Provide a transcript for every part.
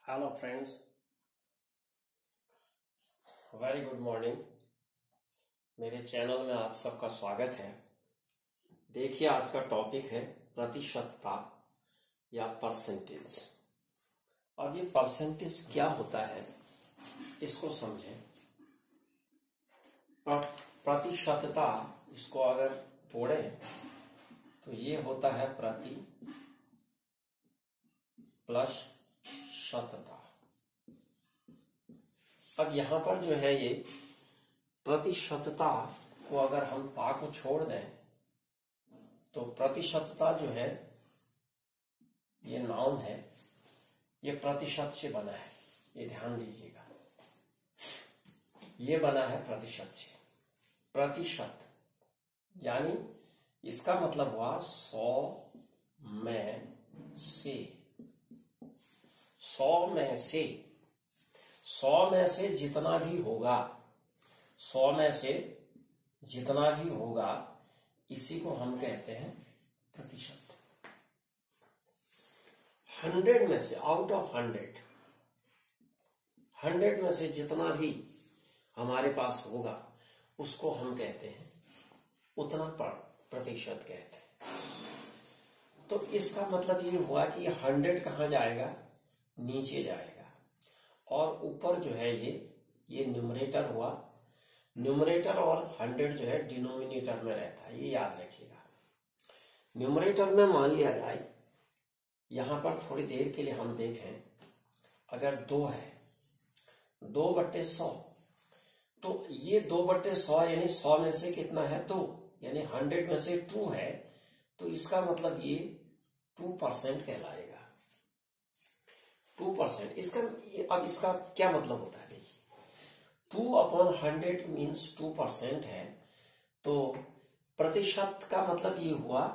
Hello friends, very good morning. मेरे channel में आप सबका स्वागत है। देखिए, आज का टॉपिक है प्रतिशतता या परसेंटेज। अब ये परसेंटेज क्या होता है इसको समझें। प्रतिशतता, इसको अगर तोड़ें तो ये होता है प्रति प्लस शतता। अब यहां पर जो है ये प्रतिशतता को अगर हम ता को छोड़ दें तो प्रतिशतता जो है ये नाउन है, ये प्रतिशत से बना है। ये ध्यान दीजिएगा, ये बना है प्रतिशत से। प्रतिशत यानी इसका मतलब हुआ 100 में से। 100 में से, 100 में से जितना भी होगा, 100 में से जितना भी होगा, इसी को हम कहते हैं प्रतिशत। 100 में से, आउट ऑफ 100, 100 में से जितना भी हमारे पास होगा उसको हम कहते हैं, उतना प्रतिशत कहते हैं। तो इसका मतलब ये हुआ कि 100 कहां जाएगा, नीचे जाएगा, और ऊपर जो है ये न्यूमरेटर हुआ। न्यूमरेटर और 100 जो है डिनोमिनेटर में रहता है, ये याद रखिएगा। न्यूमरेटर में मान लिया जाए, यहां पर थोड़ी देर के लिए हम देखें, अगर 2 है, 2/100, तो ये 2/100 यानी 100 में से कितना है, 2, यानी 100 में से 2 है, तो इसका मतलब ये 2% कहलाएगा। 2%। अब इसका क्या मतलब होता है, देखिए, 2/100 मीन्स 2% है। तो प्रतिशत का मतलब ये हुआ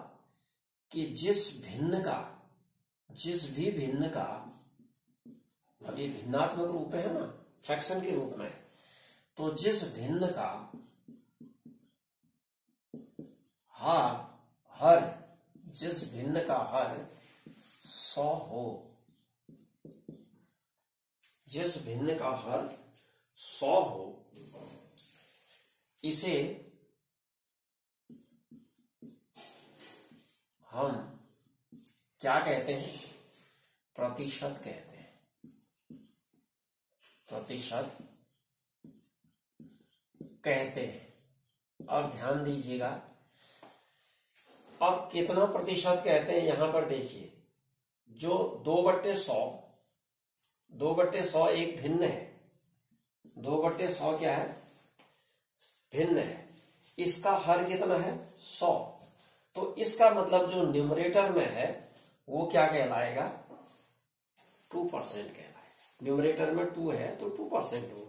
कि जिस भी भिन्न का, अब ये भिन्नात्मक रूप में है ना, फ्रैक्शन के रूप में, तो जिस भिन्न का जिस भिन्न का हर 100 हो, जिस भिन्न का हर 100 हो, इसे हम क्या कहते हैं, प्रतिशत कहते हैं। प्रतिशत कहते हैं। अब ध्यान दीजिएगा, अब कितना प्रतिशत कहते हैं, यहां पर देखिए, जो 2/100 एक भिन्न है। 2/100 क्या है, भिन्न है। इसका हर कितना है, 100। तो इसका मतलब जो न्यूमरेटर में है वो क्या कहलाएगा, 2% कहलाएगा। न्यूमरेटर में 2 है तो 2% हो गया।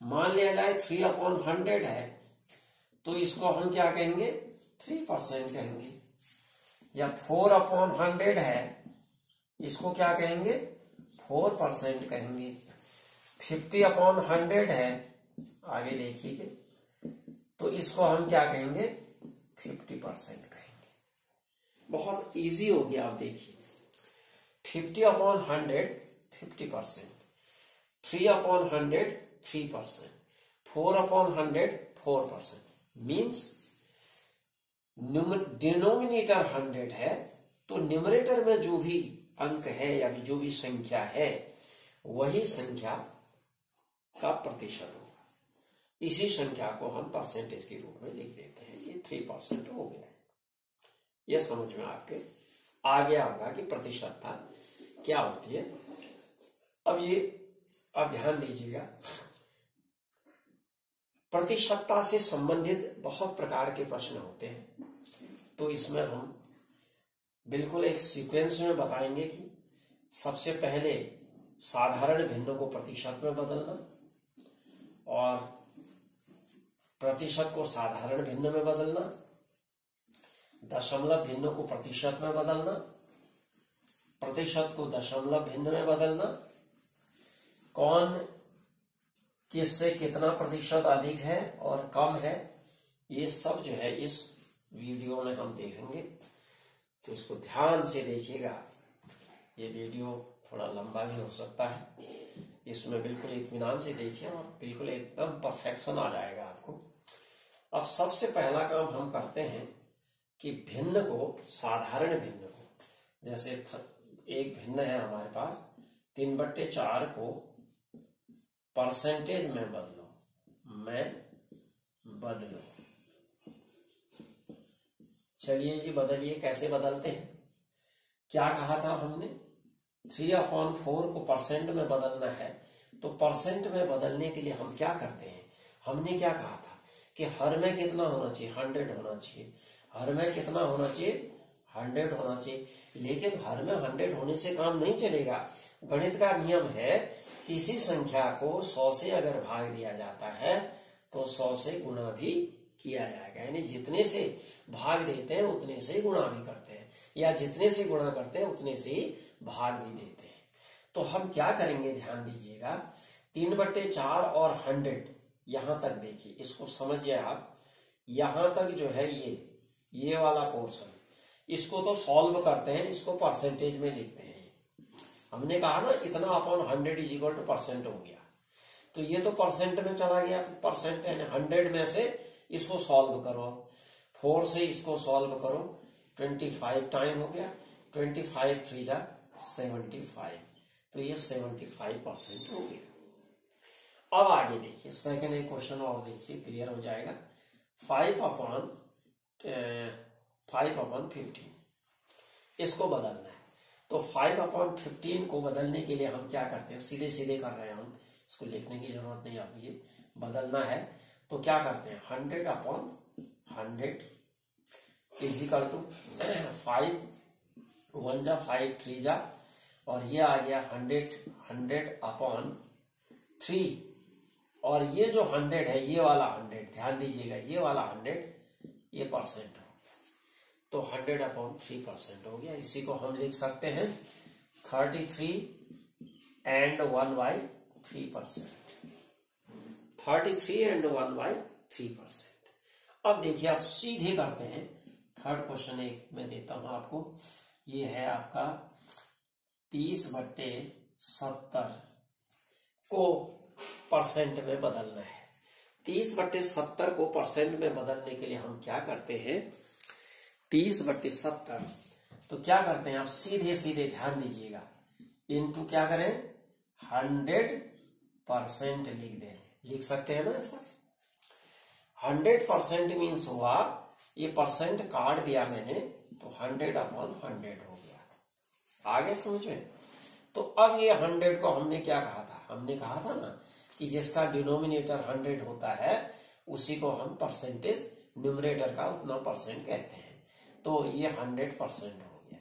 मान लिया जाए 3/100 है, तो इसको हम क्या कहेंगे, 3% कहेंगे। या 4/100 है, इसको क्या कहेंगे, 4% कहेंगे। 50/100 है, आगे देखिए, तो इसको हम क्या कहेंगे, 50% कहेंगे। बहुत इजी हो गया। आप देखिए, 50/100 50%, 3/100 3%, 4/100 4%। मीन्स डिनोमिनेटर 100 है, तो न्यूमरेटर में जो भी अंक है या जो भी संख्या है, वही संख्या का प्रतिशत होगा। इसी संख्या को हम परसेंटेज के रूप में लिख देते हैं। ये 3% हो गया है। यह समझ में आपके आ गया होगा कि प्रतिशतता क्या होती है। अब ध्यान दीजिएगा, प्रतिशतता से संबंधित बहुत प्रकार के प्रश्न होते हैं। तो इसमें हम बिल्कुल एक सीक्वेंस में बताएंगे कि सबसे पहले साधारण भिन्नों को प्रतिशत में बदलना, और प्रतिशत को साधारण भिन्न में बदलना, दशमलव भिन्नों को प्रतिशत में बदलना, प्रतिशत को दशमलव भिन्न में बदलना, कौन किससे कितना प्रतिशत अधिक है और कम है, ये सब जो है इस वीडियो में हम देखेंगे। तो इसको ध्यान से देखिएगा, ये वीडियो थोड़ा लंबा भी हो सकता है। इसमें बिल्कुल इत्मीनान से देखिए और बिल्कुल एकदम परफेक्शन आ जाएगा आपको। अब सबसे पहला काम हम करते हैं कि भिन्न को, साधारण भिन्न को, जैसे एक भिन्न है हमारे पास 3/4 को परसेंटेज में बदलो। चलिए जी बदलिए। कैसे बदलते हैं? क्या कहा था हमने? 3/4 को परसेंट में बदलना है। तो परसेंट में बदलने के लिए हम क्या करते हैं? हमने क्या कहा था कि हर में कितना होना चाहिए? 100 होना चाहिए। हर में कितना होना चाहिए? 100 होना चाहिए। लेकिन हर में 100 होने से काम नहीं चलेगा। गणित का नियम है कि किसी संख्या को 100 से अगर भाग दिया जाता है तो 100 से गुणा भी किया जाएगा। यानी जितने से भाग देते हैं उतने से गुणा भी करते हैं, या जितने से गुणा करते हैं उतने से भाग भी देते हैं। तो हम क्या करेंगे, ध्यान दीजिएगा। 3/4 और 100 यहां तक देखिए, इसको समझिए आप। यहां तक जो है ये वाला पोर्शन, इसको तो सॉल्व करते हैं, इसको परसेंटेज में लिखते हैं। हमने कहा ना इतना अपॉन 100 = परसेंट हो गया। तो ये तो परसेंट में चला गया। परसेंट यानी 100 में से इसको सॉल्व करो, 4 से इसको सॉल्व करो, 25 टाइम हो गया। 25 3 जा 75, तो ये 75% हो गया। अब आगे देखिए, सेकंड एक क्वेश्चन और देखिए, क्लियर हो जाएगा। 5/15 इसको बदलना है। तो 5/15 को बदलने के लिए हम क्या करते हैं? सीधे सीधे कर रहे हैं हम, इसको लिखने की जरूरत नहीं। आप ये बदलना है तो क्या करते हैं? 100/100 = 5 1 जा 5 3 जा, और ये आ गया 100/3। और ये जो 100 है, ये वाला 100, ध्यान दीजिएगा, ये वाला 100 ये परसेंट हो गया। तो 100/3% हो गया। इसी को हम लिख सकते हैं 33 and 1/3%। 33 and 1/3%। अब देखिए आप सीधे करते हैं। थर्ड क्वेश्चन एक मैं देता हूं आपको। ये है आपका 30/70 को परसेंट में बदलना है। 30/70 को परसेंट में बदलने के लिए हम क्या करते हैं? 30/70 तो क्या करते हैं आप? सीधे सीधे ध्यान दीजिएगा, इनटू क्या करें? 100% लिख सकते हैं ना ऐसा। 100% मीन्स हुआ, ये परसेंट काट दिया मैंने, तो 100/100 हो गया। आगे समझ में? तो अब ये 100 को हमने क्या कहा था? हमने कहा था ना कि जिसका डिनोमिनेटर 100 होता है उसी को हम परसेंटेज, न्यूमरेटर का उतना परसेंट कहते हैं। तो ये 100% हो गया।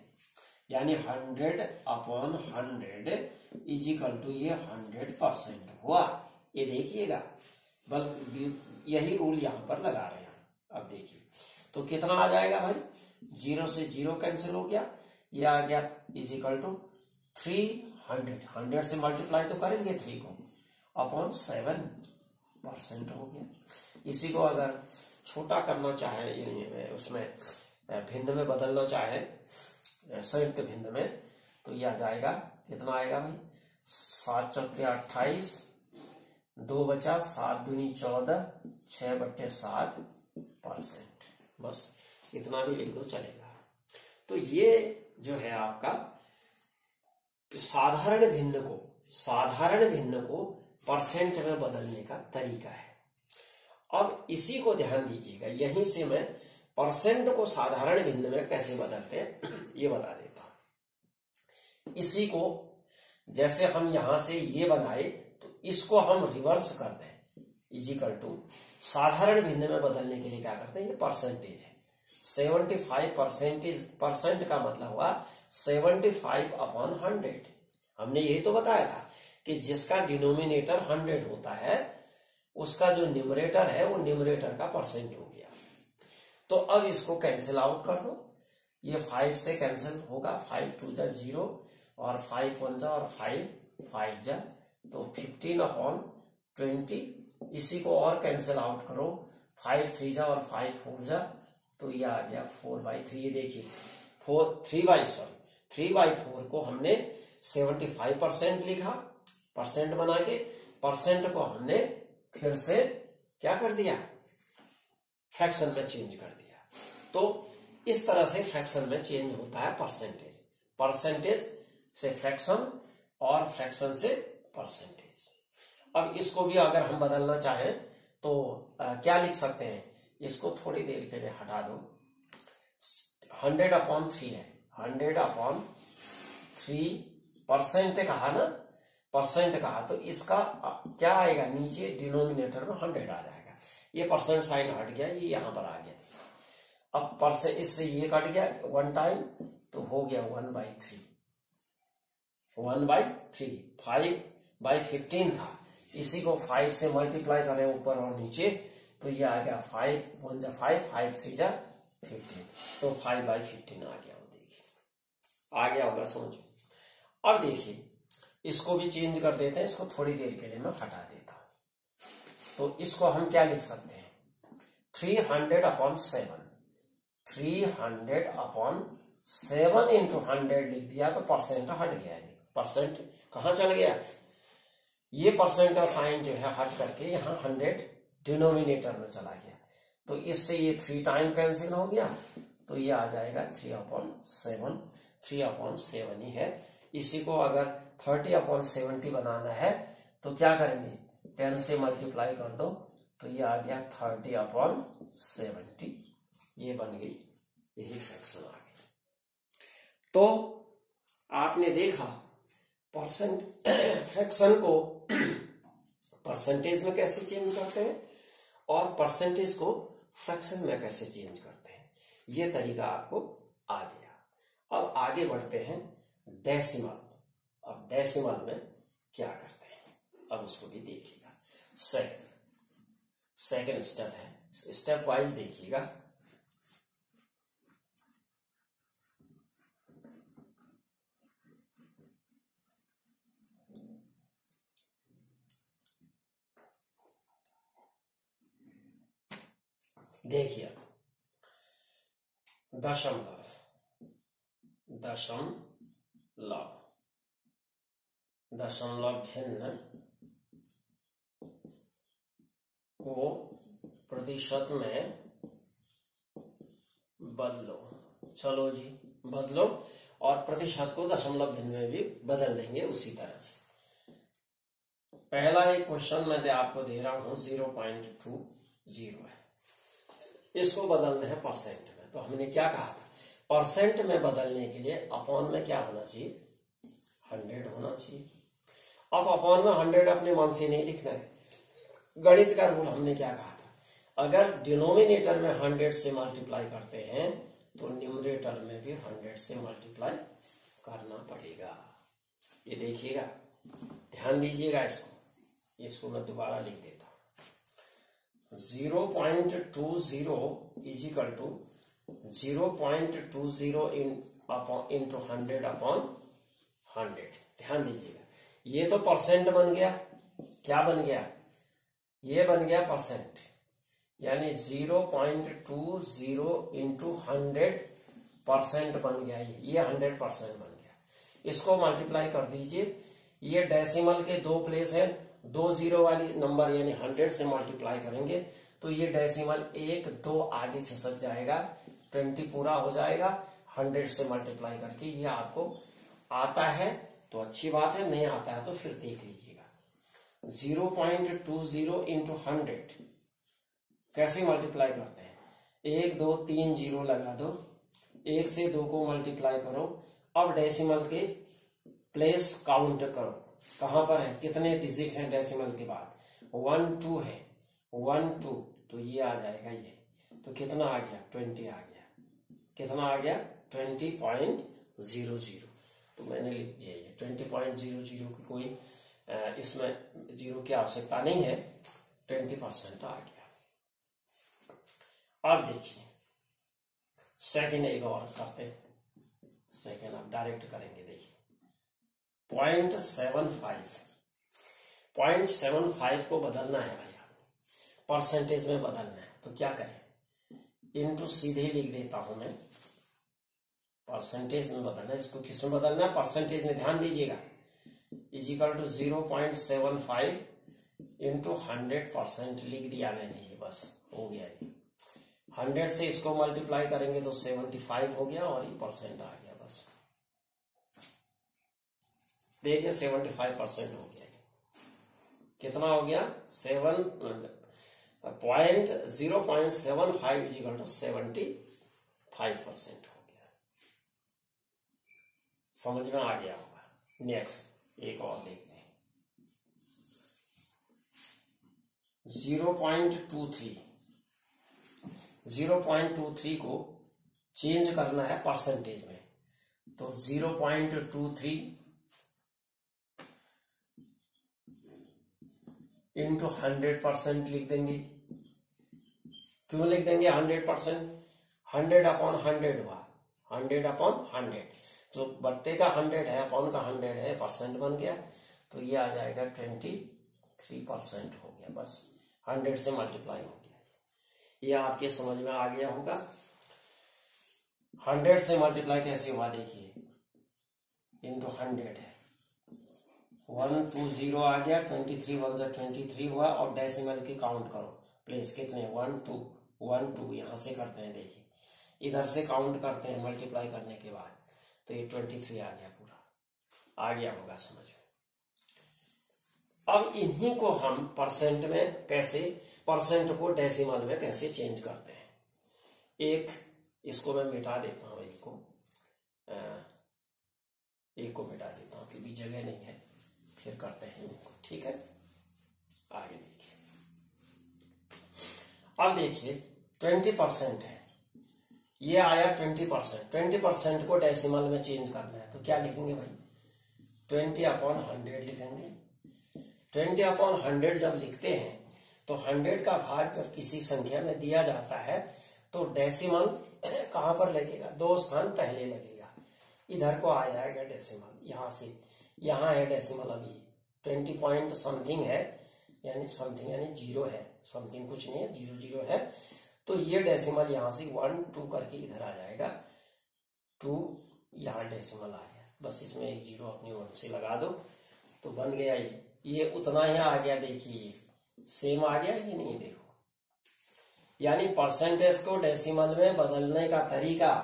यानी 100/100 = ये 100% हुआ। ये देखिएगा, बल यही रूल यहां पर लगा रहे हैं। अब देखिए तो कितना आ जाएगा भाई? 0 से 0 कैंसिल हो गया, ये आ गया = 300। 100 से मल्टीप्लाई तो करेंगे 3 को, अपॉन 7% हो गया। इसी को अगर छोटा करना चाहे, उसमें भिन्न में बदलना चाहे, संयुक्त भिन्न में, तो यह आ जाएगा, कितना आएगा भाई? 7 चौके 28, 2 बचा, 7 दूनी 14, 6/7%। बस इतना भी लिख दो चलेगा। तो ये जो है आपका साधारण भिन्न को परसेंट में बदलने का तरीका है। अब इसी को ध्यान दीजिएगा, यहीं से मैं परसेंट को साधारण भिन्न में कैसे बदलते हैं ये बता देता हूं। इसी को जैसे हम यहां से ये बनाए, तो इसको हम रिवर्स कर दें, = साधारण भिन्न में बदलने के लिए क्या करते हैं? ये परसेंटेज है। 75% का मतलब हुआ 75/100। हमने यही तो बताया था कि जिसका डिनोमिनेटर 100 होता है उसका जो न्यूमरेटर है वो न्यूमरेटर का परसेंट हो गया। तो अब इसको कैंसिल आउट कर दो। ये 5 से कैंसिल होगा, 5 2 जा 0 और 5 1 जा और 5 5 जा, तो 15/20। इसी को और कैंसिल आउट करो, 5 3 जा और 5 4 जा, तो ये आ गया 4/3। ये देखिए 3/4 को हमने 75% लिखा, परसेंट बना के परसेंट को हमने फिर से क्या कर दिया, फ्रैक्शन में चेंज कर दिया। तो इस तरह से फ्रैक्शन में चेंज होता है परसेंटेज, परसेंटेज से फ्रैक्शन और फ्रैक्शन से परसेंटेज। अब इसको भी अगर हम बदलना चाहें तो क्या लिख सकते हैं, इसको थोड़ी देर के लिए हटा दो। 100/3 है, 100/3 परसेंट कहा ना, परसेंट कहा, तो इसका क्या आएगा, नीचे डिनोमिनेटर में 100 आ जाएगा। ये परसेंट साइन हट गया, ये यहां पर आ गया। अब परसेंट इससे ये कट गया 1 टाइम, तो हो गया 1/3, 1/3। 5/15 था, इसी को 5 से मल्टीप्लाई करें ऊपर और नीचे, तो ये आ गया 5 1 जा 5, 5 3 जा 15, तो 5/15 आ गया। वो देखिए आ गया होगा, समझो। अब देखिए इसको भी चेंज कर देते हैं, इसको थोड़ी देर के लिए मैं हटा देता हूं। तो इसको हम क्या लिख सकते हैं, 300/7, 300/7 इंटू 100 लिख दिया, तो परसेंट हट गया। परसेंट कहां चल गया, ये परसेंट का साइन जो है हट करके यहाँ 100 डिनोमिनेटर में चला गया। तो इससे ये 3 टाइम कैंसिल हो गया, तो ये आ जाएगा 3/7, 3/7 ही है। इसी को अगर 30/70 बनाना है तो क्या करेंगे, 10 से मल्टीप्लाई कर दो, तो ये आ गया 30/70, ये बन गई, यही फ्रैक्शन आ गई। तो आपने देखा परसेंट फ्रैक्शन को परसेंटेज में कैसे चेंज करते हैं और परसेंटेज को फ्रैक्शन में कैसे चेंज करते हैं, ये तरीका आपको आ गया। अब आगे बढ़ते हैं डेसिमल। अब डेसिमल में क्या करते हैं, अब उसको भी देखिएगा। सेकंड स्टेप है, स्टेप वाइज देखिएगा। देखिए दशमलव, दशमलव, दशमलव भिन्न को प्रतिशत में बदलो। चलो जी बदलो, और प्रतिशत को दशमलव भिन्न में भी बदल देंगे उसी तरह से। पहला एक क्वेश्चन मैं आपको दे रहा हूं, 0.20 है, इसको बदलना है परसेंट में। तो हमने क्या कहा था, परसेंट में बदलने के लिए अपॉन में क्या होना चाहिए, 100 होना चाहिए। अब अपॉन में 100 अपने मन से नहीं लिखना है, गणित का रूल हमने क्या कहा था, अगर डिनोमिनेटर में 100 से मल्टीप्लाई करते हैं तो न्यूमरेटर में भी 100 से मल्टीप्लाई करना पड़ेगा। ये देखिएगा, ध्यान दीजिएगा इसको मैं दोबारा लिख देता हूं। 0.20 इज इक्वल टू 0.20 इंटू 100/100। ध्यान दीजिएगा, ये तो परसेंट बन गया, क्या बन गया, ये बन गया परसेंट, यानी 0.20 इंटू 100% बन गया, ये 100% बन गया। इसको मल्टीप्लाई कर दीजिए, ये डेसिमल के 2 प्लेस है, 2 जीरो वाली नंबर यानी 100 से मल्टीप्लाई करेंगे तो ये डेसिमल 1 2 आगे खिसक जाएगा, 20 पूरा हो जाएगा। 100 से मल्टीप्लाई करके ये आपको आता है तो अच्छी बात है, नहीं आता है तो फिर देख लीजिएगा। 0.20 इंटू 100 कैसे मल्टीप्लाई करते हैं, 1 2 3 जीरो लगा दो, 1 से 2 को मल्टीप्लाई करो। अब डेसिमल के प्लेस काउंट करो, कहां पर है, कितने डिजिट हैं डेसिमल के बाद, 1 2 है, 1 2, तो ये आ जाएगा ये, तो कितना आ गया, 20 आ गया, कितना आ गया 20.00। तो मैंने लिख दिया ये 20.00 की कोई इसमें जीरो की आवश्यकता नहीं है, 20% आ गया। अब देखिए सेकंड एक और करते हैं, सेकंड अब डायरेक्ट करेंगे। देखिए 0.75 को बदलना है भाई, आपको परसेंटेज में बदलना है, तो क्या करें, इनटू सीधे लिख देता हूं मैं, परसेंटेज में बदलना है, इसको किस में बदलना है, परसेंटेज में, ध्यान दीजिएगा। इज इक्वल टू 0.75 इंटू 100% लिख दिया मैंने, ये बस हो गया। ये 100 से इसको मल्टीप्लाई करेंगे तो 75 हो गया और ये परसेंट आ गया, बस देखिए 75% हो गया। कितना हो गया, 0.75 इज इक्वल टू 75% हो गया। समझ में आ गया होगा। नेक्स्ट एक और देखते हैं, 0.23 को चेंज करना है परसेंटेज में, तो 0.23 इंटू 100% लिख देंगे। क्यों लिख देंगे 100%? 100/100 हुआ, 100/100, जो बट्टे का 100 है, अपॉन का 100 है, परसेंट बन गया, तो ये आ जाएगा 23% हो गया, बस 100 से मल्टीप्लाई हो गया। ये आपके समझ में आ गया होगा। 100 से मल्टीप्लाई कैसे हुआ देखिए, इंटू 100 है, 120 आ गया, 23 1 23 हुआ, और डेसिमल की काउंट करो प्लेस कितने, 1 2 यहां से करते हैं, देखिए इधर से काउंट करते हैं मल्टीप्लाई करने के बाद, तो ये 23 आ गया, पूरा आ गया होगा समझ में। अब इन्हीं को हम परसेंट में कैसे, परसेंट को डेसिमल में कैसे चेंज करते हैं। एक इसको मैं मिटा देता हूं, एक को मिटा देता हूं क्योंकि जगह नहीं है, फिर करते हैं इनको, ठीक है। आगे देखिए, अब देखिए 20% है, ये आया 20%, 20% को डेसिमल में चेंज करना है, तो क्या लिखेंगे भाई, 20/100 लिखेंगे। 20/100 जब लिखते हैं तो 100 का भाग जब किसी संख्या में दिया जाता है तो डेसिमल कहां पर लगेगा, 2 स्थान पहले लगेगा, इधर को आ जाएगा डेसिमल, यहां से, यहां है डेसिमल, अभी 20 पॉइंट समथिंग है, यानी समथिंग यानी 0 है, समथिंग कुछ नहीं है, 0 है, तो ये डेसिमल यहां से 1 2 करके इधर आ जाएगा, 2 यहां डेसिमल आ गया, बस इसमें एक 0 अपनी 1 से लगा दो तो बन गया। ये उतना ही आ गया, देखिए सेम आ गया कि नहीं, देखो, यानी परसेंटेज को डेसिमल में बदलने का तरीका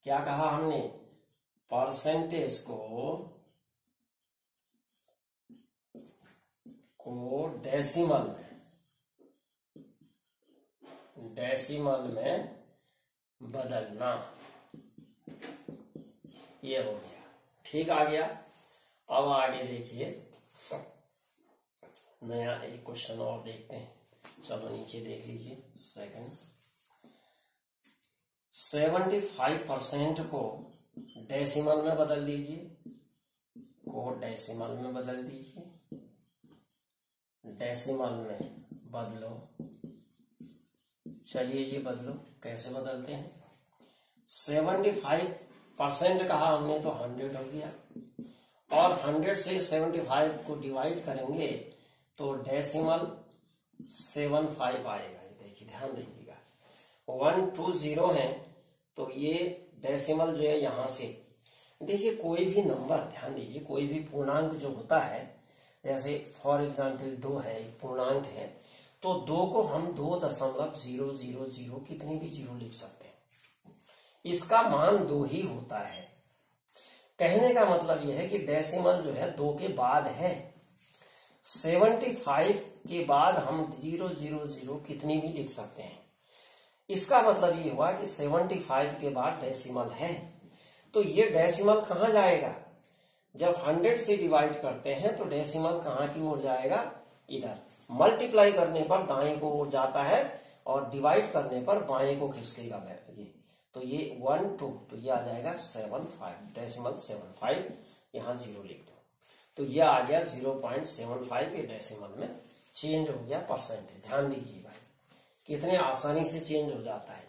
क्या कहा हमने, परसेंटेज को डेसिमल में बदलना, ये हो गया, ठीक आ गया। अब आगे देखिए नया एक क्वेश्चन और देखते हैं, चलो नीचे देख लीजिए। सेकंड, 75% को डेसिमल में बदल दीजिए, डेसिमल में बदल दीजिए, डेसिमल में बदलो, चलिए ये बदलो, कैसे बदलते हैं। 75% कहा हमने तो 100 हो गया, और 100 से 75 को डिवाइड करेंगे तो डेसिमल 75 आएगा। देखिए ध्यान दीजिएगा, 120 है, तो ये डेसिमल जो है यहां से, देखिए कोई भी नंबर, ध्यान दीजिए कोई भी पूर्णांक जो होता है, जैसे फॉर एग्जांपल 2 है, एक पूर्णांक है, तो 2 को हम 2.000 कितनी भी 0 लिख सकते हैं, इसका मान 2 ही होता है। कहने का मतलब यह है कि डेसिमल जो है 2 के बाद है, 75 के बाद हम 000 कितनी भी लिख सकते हैं, इसका मतलब ये हुआ कि 75 के बाद डेसिमल है, तो ये डेसिमल कहां जाएगा, जब 100 से डिवाइड करते हैं तो डेसिमल कहां की ओर जाएगा, इधर, मल्टीप्लाई करने पर दाएं को ओर जाता है और डिवाइड करने पर बाएं को खिसकेगा ये, तो ये 1 2, तो ये आ जाएगा 75, डेसिमल 75, यहां 0 लिख दो, तो ये आ गया 0.75, ये डेसिमल में चेंज हो गया परसेंटेज। ध्यान दीजिएगा कितने आसानी से चेंज हो जाता है,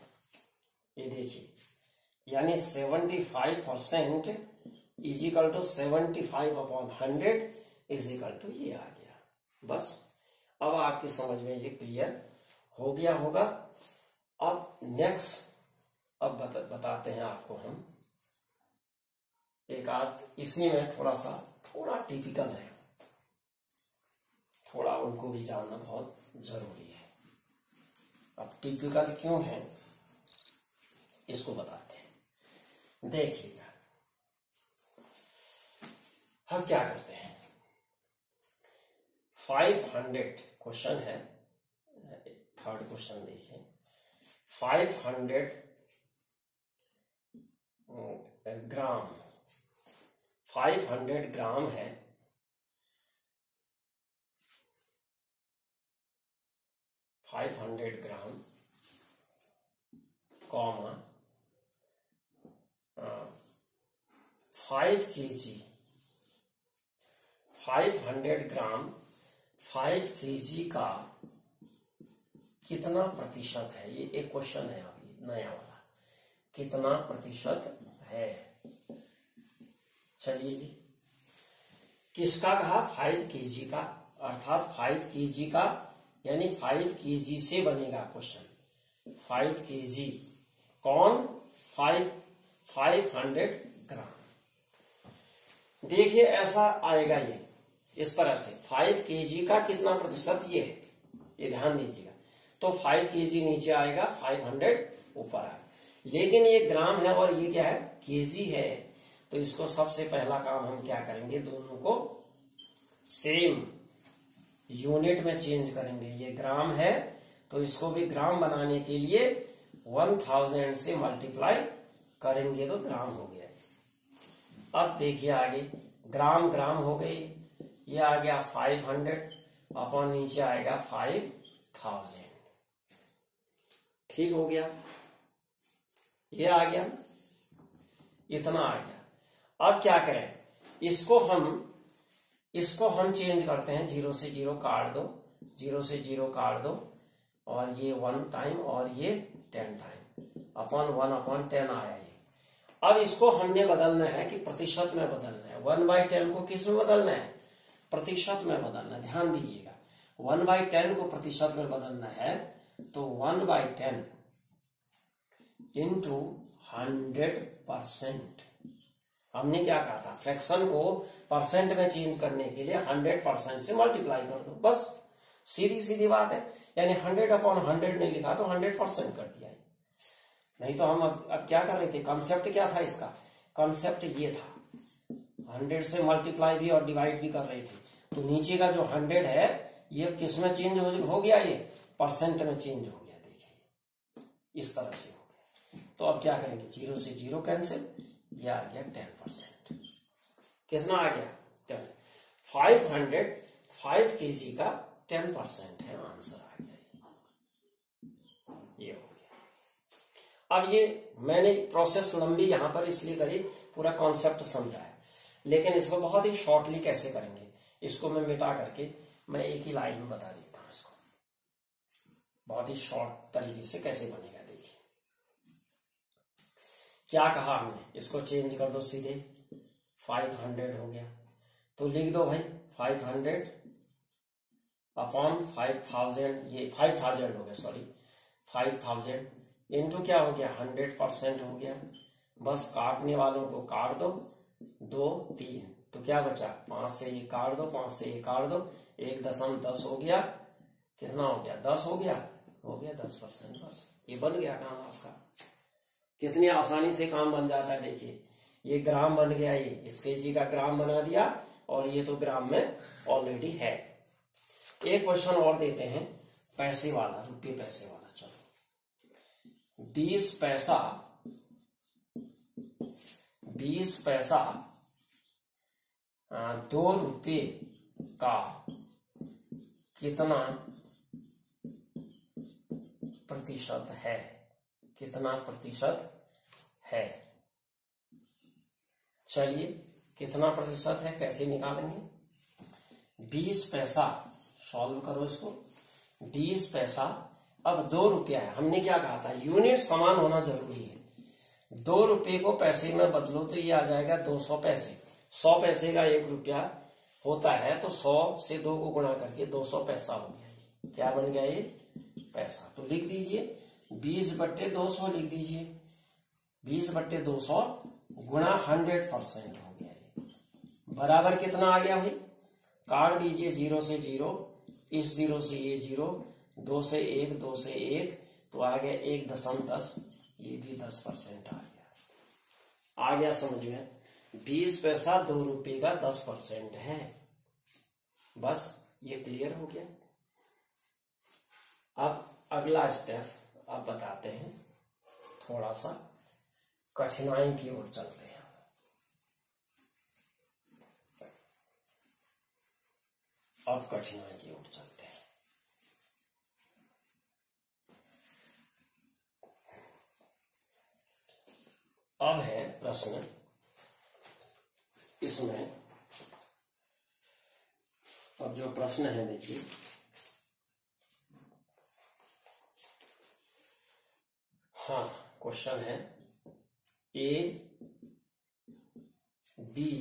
ये देखिए, यानी 75% is equal to 75/100 is equal to ये आ गया। बस अब आपकी समझ में ये क्लियर हो गया होगा। अब नेक्स्ट, अब बताते हैं आपको हम एक आध इसी में थोड़ा टिपिकल है, थोड़ा उनको भी जानना बहुत जरूरी है। अब टिपिकल क्यों है इसको बताते हैं। देखिएगा, हम क्या करते हैं, 500 क्वेश्चन है, थर्ड क्वेश्चन देखिए, 500 ग्राम, 500 ग्राम है, 500 ग्राम कॉमा 5 kg, 500 ग्राम 5 kg का कितना प्रतिशत है, ये एक क्वेश्चन है अभी नया वाला, कितना प्रतिशत है। चलिए जी, किसका कहा, 5 kg का, अर्थात 5 kg का यानी 5 kg से बनेगा क्वेश्चन, 5 kg कौन, 500 ग्राम। देखिए ऐसा आएगा, ये इस तरह से 5 kg का कितना प्रतिशत, ये ध्यान दीजिएगा। तो 5 kg नीचे आएगा, 500 ऊपर आएगा, लेकिन ये ग्राम है और ये क्या है, केजी है। तो इसको सबसे पहला काम हम क्या करेंगे, दोनों को सेम यूनिट में चेंज करेंगे। ये ग्राम है तो इसको भी ग्राम बनाने के लिए 1000 से मल्टीप्लाई करेंगे तो ग्राम हो गया। अब देखिए आगे, ग्राम ग्राम हो गई, ये आ गया 500 अपॉन नीचे आएगा 5000, ठीक हो गया, ये आ गया, इतना आ गया। अब क्या करें, इसको हम चेंज करते हैं, 0 से 0 काट दो, 0 से 0 काट दो, और ये 1 टाइम और ये 10 टाइम, अपॉन 1 अपॉन 10 आया ये। अब इसको हमने बदलना है कि प्रतिशत में बदलना है। 1/10 को किस में बदलना है, प्रतिशत में बदलना है। ध्यान दीजिएगा, 1/10 को प्रतिशत में बदलना है तो 1/10 इंटू 100%। हमने क्या कहा था, फ्रैक्शन को परसेंट में चेंज करने के लिए 100% से मल्टीप्लाई कर दो, बस सीधी सीधी बात है। यानी 100 अपॉन 100 नहीं लिखा तो 100% कर दिया। नहीं तो हम अब क्या कर रहे थे, कॉन्सेप्ट क्या था इसका, कॉन्सेप्ट ये था 100 से मल्टीप्लाई भी और डिवाइड भी कर रहे थे। तो नीचे का जो 100 है ये किस में चेंज हो गया, ये परसेंट में चेंज हो गया। देखिए इस तरह से हो गया। तो अब क्या करेंगे, 0 से 0 कैंसिल, ये आ गया 10%। कितना आ गया, 10। 5 kg का 10% है, आंसर आ गया, ये हो गया। अब ये मैंने प्रोसेस लंबी यहां पर इसलिए करी, पूरा कॉन्सेप्ट समझा है, लेकिन इसको बहुत ही शॉर्टली कैसे करेंगे, इसको मैं मिटा करके मैं एक ही लाइन में बता देता हूं। इसको बहुत ही शॉर्ट तरीके से कैसे बनेगा, देखिए क्या कहा हमने, इसको चेंज कर दो सीधे, 500 हो गया तो लिख दो भाई 500 अपॉन 5000, ये 5000 हो गया, सॉरी 5000 इंटू क्या हो गया, 100% हो गया। बस काटने वालों को काट दो, 2 3 तो क्या बचा, 5 से ये काट दो, 5 से ये काट दो, 1.10 हो गया, कितना हो गया, 10 हो गया 10%। बस ये बन गया काम आपका। कितनी आसानी से काम बन जाता है, देखिए ये ग्राम बन गया, ये इस केजी का ग्राम बना दिया, और ये तो ग्राम में ऑलरेडी है। एक क्वेश्चन और देते हैं, पैसे वाला, रुपये पैसे वाला। चलो 20 पैसा 2 रुपये का कितना प्रतिशत है, कितना प्रतिशत है। चलिए कितना प्रतिशत है कैसे निकालेंगे, 20 पैसा, सॉल्व करो इसको, 20 पैसा, अब 2 रुपया है, हमने क्या कहा था, यूनिट समान होना जरूरी है। 2 रुपये को पैसे में बदलो तो ये आ जाएगा 200 पैसे। 100 पैसे का 1 रुपया होता है, तो 100 से 2 को गुणा करके 200 पैसा हो गया। क्या बन गया, ये पैसा। तो लिख दीजिए 20/200 लिख दीजिए, 20/200 गुणा 100% हो गया ये, बराबर कितना आ गया भाई, काट दीजिए 0 से 0, इस 0 से ये 0, 2 से 1, 2 से 1, तो आ गया 1.10, ये भी 10% आ गया समझ में। 20 पैसा 2 रुपए का 10% है, बस ये क्लियर हो गया। अब अगला स्टेप अब बताते हैं, थोड़ा सा कठिनाई की ओर चलते हैं। अब कठिनाई की ओर चलते हैं। अब है प्रश्न, इसमें अब जो प्रश्न है देखिए, हाँ क्वेश्चन है ए बी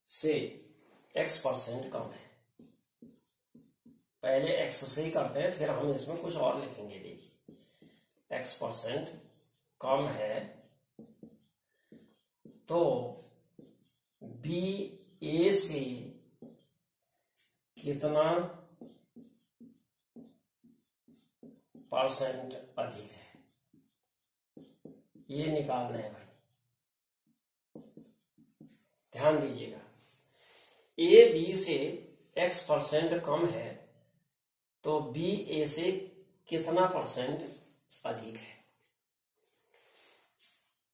से x% कम है। पहले x से ही करते हैं, फिर हम इसमें कुछ और लिखेंगे। देखिए x% कम है तो b a से कितना % अधिक है, ये निकालना है भाई, ध्यान दीजिएगा। ए बी से x% कम है तो बी ए से कितना % अधिक है।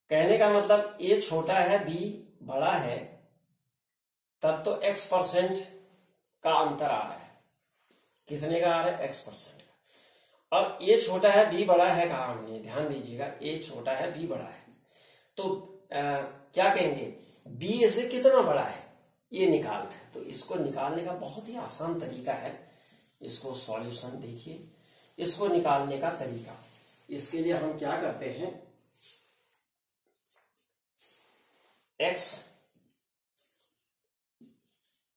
कहने का मतलब ए छोटा है बी बड़ा है, तब तो x% का अंतर आ रहा है। कितने का आ रहा है, x%। अब ए छोटा है बी बड़ा है, कहा हमने, ध्यान दीजिएगा, ए छोटा है बी बड़ा है, तो क्या कहेंगे, बी ए से कितना बड़ा है ये निकालना है। तो इसको निकालने का बहुत ही आसान तरीका है, इसको सॉल्यूशन देखिए, इसको निकालने का तरीका। इसके लिए हम क्या करते हैं, x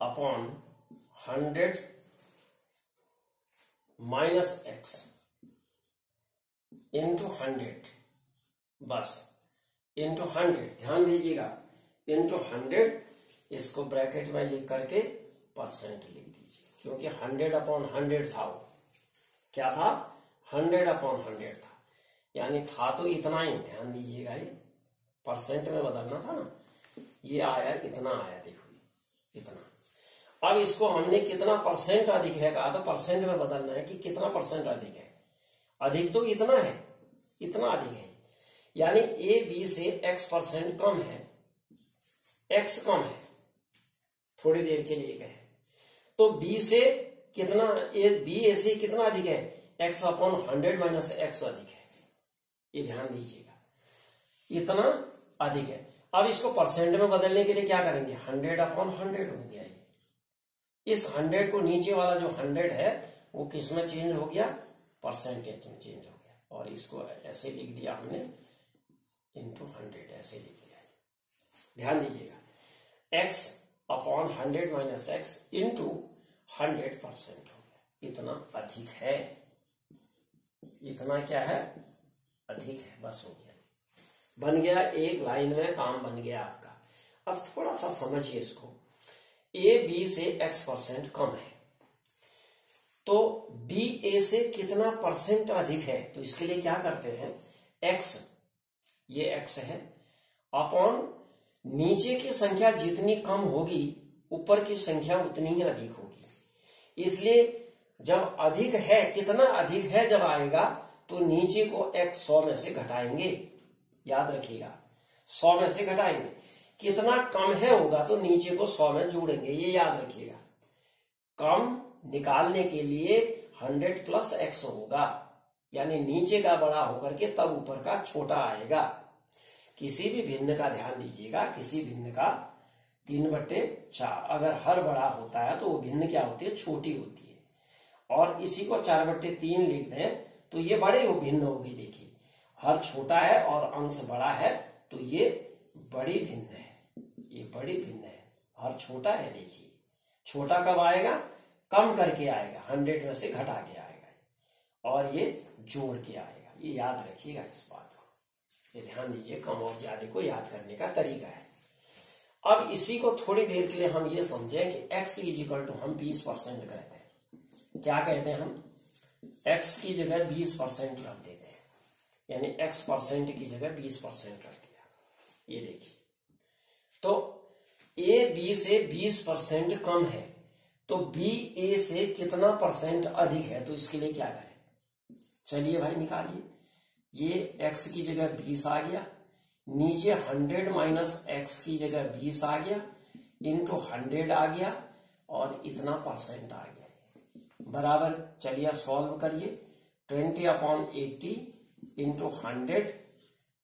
upon 100 minus x into 100, बस इंटू 100, ध्यान दीजिएगा, इंटू 100, इसको ब्रैकेट में लिख करके % लिख दीजिए, क्योंकि 100/100 था, वो क्या था, 100/100 था, यानी था तो इतना ही, ध्यान दीजिएगा, ये % में बदलना था ना, ये आया इतना आया, देखो इतना। अब इसको हमने कितना % अधिक है कहा, तो % में बदलना है कि कितना % अधिक है। अधिक तो इतना है, इतना अधिक है, यानी ए बी से x% कम है, x कम है, थोड़ी देर के लिए कहे तो b से कितना, बी ए से कितना अधिक है, x/100 माइनस x अधिक है, ये ध्यान दीजिएगा, इतना अधिक है। अब इसको % में बदलने के लिए क्या करेंगे, 100/100 हो गया। इस 100 को, नीचे वाला जो 100 है वो किस में चेंज हो गया, परसेंटेज में चेंज हो गया, और इसको ऐसे लिख दिया हमने, इंटू 100 ऐसे लिख दिया। ध्यान दीजिएगा, x/100 माइनस x इंटू 100% हो गया, इतना अधिक है, इतना क्या है, अधिक है, बस हो गया, बन गया, एक लाइन में काम बन गया आपका। अब थोड़ा सा समझिए इसको, ए बी से x% कम है तो बी ए से कितना % अधिक है, तो इसके लिए क्या करते हैं, x, ये x है, अपॉन नीचे की संख्या जितनी कम होगी ऊपर की संख्या उतनी ही अधिक होगी। इसलिए जब अधिक है, कितना अधिक है जब आएगा तो नीचे को x 100 में से घटाएंगे, याद रखिएगा, 100 में से घटाएंगे। कितना कम है होगा तो नीचे को 100 में जोड़ेंगे, ये याद रखिएगा। कम निकालने के लिए 100 प्लस x होगा, यानी नीचे का बड़ा होकर के तब ऊपर का छोटा आएगा। किसी भी भिन्न का ध्यान दीजिएगा, किसी भिन्न का 3/4, अगर हर बड़ा होता है तो वो भिन्न क्या होती है, छोटी होती है, और इसी को 4/3 लिख दें तो ये बड़े हो भिन्न होगी। देखिए हर छोटा है और अंश बड़ा है तो ये बड़ी भिन्न है, ये बड़ी भिन्न है, हर छोटा है। देखिए छोटा कब आएगा, कम करके आएगा, 100 में से घटा के आएगा, और ये जोड़ के आएगा, ये याद रखिएगा इस बात को। ये ध्यान दीजिए, कम और ज्यादा को याद करने का तरीका है। अब इसी को थोड़ी देर के लिए हम ये समझें कि x इजिकल टू हम 20% कहते हैं। क्या कहते हैं हम? x की जगह 20% रख देते हैं, यानी x परसेंट की जगह 20% रख दिया। ये देखिए, तो a b से 20% कम है, तो b a से कितना परसेंट अधिक है? तो इसके लिए क्या करें? चलिए भाई निकालिए। ये x की जगह 20 आ गया, नीचे 100 माइनस x की जगह 20 आ गया, इंटू 100 आ गया, और इतना परसेंट आ गया बराबर। चलिए सॉल्व करिए। 20/80 इंटू 100,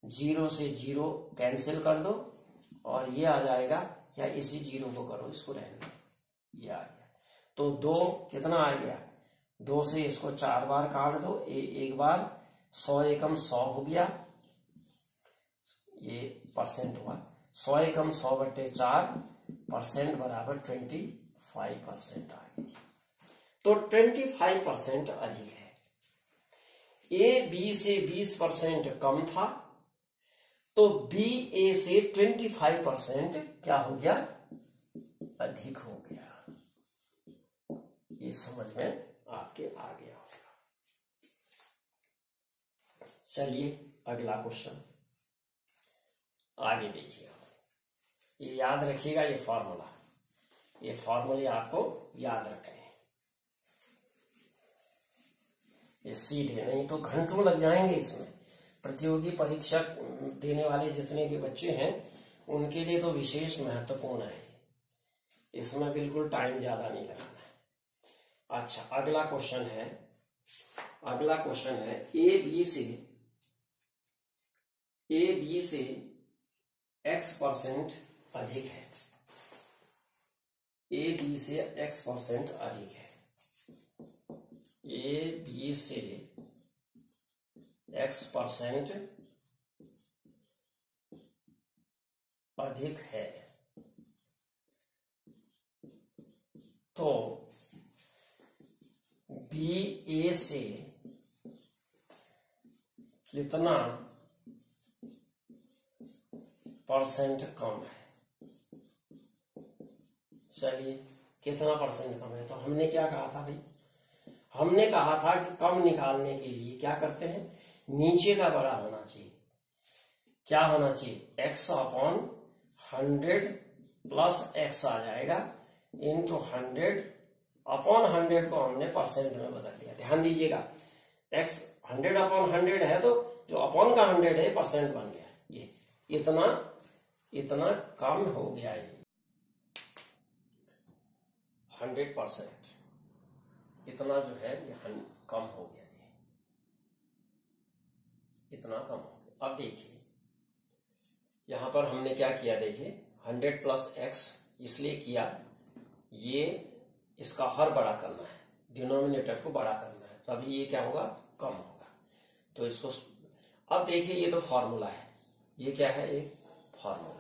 0 से 0 कैंसिल कर दो, और ये आ जाएगा, या इसी 0 को करो, इसको रहने दो, ये आ गया। तो 2 कितना आ गया? 2 से इसको 4 बार काट दो, एक बार, 100 एकम 100 हो गया, ये परसेंट हुआ। 100 एकम 100/4 परसेंट बराबर 25% आ गया। तो 25% अधिक है। ए बी से 20% कम था, तो बी ए से 25% क्या हो गया? अधिक हो गया। ये समझ में आपके आ गया होगा। चलिए अगला क्वेश्चन आगे देखिए। ये याद रखिएगा, ये फॉर्मूले आपको याद रखने हैं। ये सीधे, नहीं तो घंटों लग जाएंगे इसमें। प्रतियोगी परीक्षा देने वाले जितने भी बच्चे हैं उनके लिए तो विशेष महत्वपूर्ण है, इसमें बिल्कुल टाइम ज्यादा नहीं लगाना है। अच्छा, अगला क्वेश्चन है ए बी से x% अधिक है। ए बी से x% अधिक है। ए बी से x% अधिक है, तो बी ए से कितना परसेंट कम है? चलिए, कितना परसेंट कम है? तो हमने क्या कहा था भाई? हमने कहा था कि कम निकालने के लिए क्या करते हैं? नीचे का बड़ा होना चाहिए। क्या होना चाहिए? x/100 प्लस x आ जाएगा, इंटू 100/100 को हमने परसेंट में बदल दिया। ध्यान दीजिएगा, x 100/100 है, तो जो अपॉन का 100 है परसेंट बन गया। ये इतना कम हो गया, ये 100% इतना जो है ये कम हो गया, ये इतना कम हो गया। अब देखिए यहां पर हमने क्या किया, देखिए 100 प्लस x इसलिए किया, ये इसका हर बड़ा करना है, डिनोमिनेटर को बड़ा करना है, तभी ये क्या होगा? कम होगा। तो इसको अब देखिए, ये तो फॉर्मूला है, ये क्या है? एक फॉर्मूला है।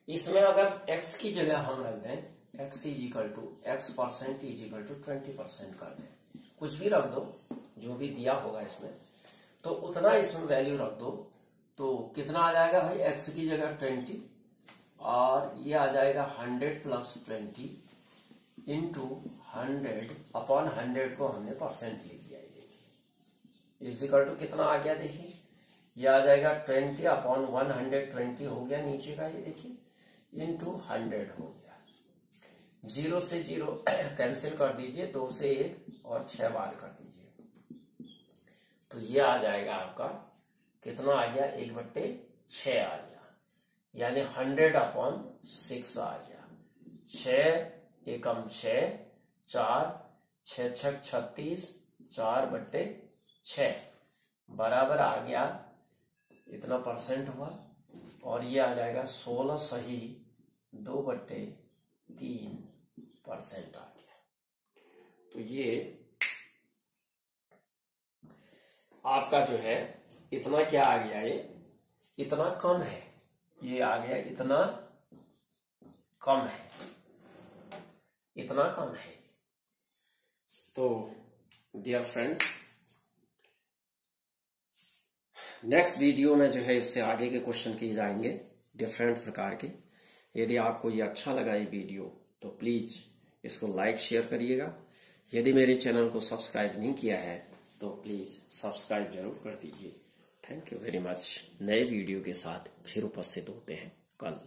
इसमें अगर x की जगह हम रख दें x is equal to x% is equal to 20% कर दें, कुछ भी रख दो, जो भी दिया होगा इसमें, तो उतना इसमें वैल्यू रख दो, तो कितना आ जाएगा भाई? x की जगह 20, और ये आ जाएगा 100 प्लस 20 इंटू 100/100 को हमने परसेंट लिख दिया। देखिए इजिकल टू कितना आ गया? देखिए ये आ जाएगा 20/120 हो गया नीचे का, ये देखिए, इंटू 100 हो गया। 0 से 0 कैंसिल कर दीजिए, 2 से 1 और 6 बार कर दीजिए, तो ये आ जाएगा आपका कितना आ गया? 1/6 आ गया, यानी 100/6 आ गया। 6 एकम 6, 4 6 6 36, 4/6 बराबर आ गया, इतना परसेंट हुआ, और ये आ जाएगा 16 सही 2/3% आ गया। तो ये आपका जो है इतना क्या आ गया? ये इतना कम है, ये आ गया इतना कम है, इतना कम है। तो डियर फ्रेंड्स, नेक्स्ट वीडियो में जो है इससे आगे के क्वेश्चन किए जाएंगे डिफरेंट प्रकार के। यदि आपको ये अच्छा लगा ये वीडियो तो प्लीज इसको लाइक शेयर करिएगा। यदि मेरे चैनल को सब्सक्राइब नहीं किया है तो प्लीज सब्सक्राइब जरूर कर दीजिए। Thank you very much. नए वीडियो के साथ फिर उपस्थित होते हैं कल।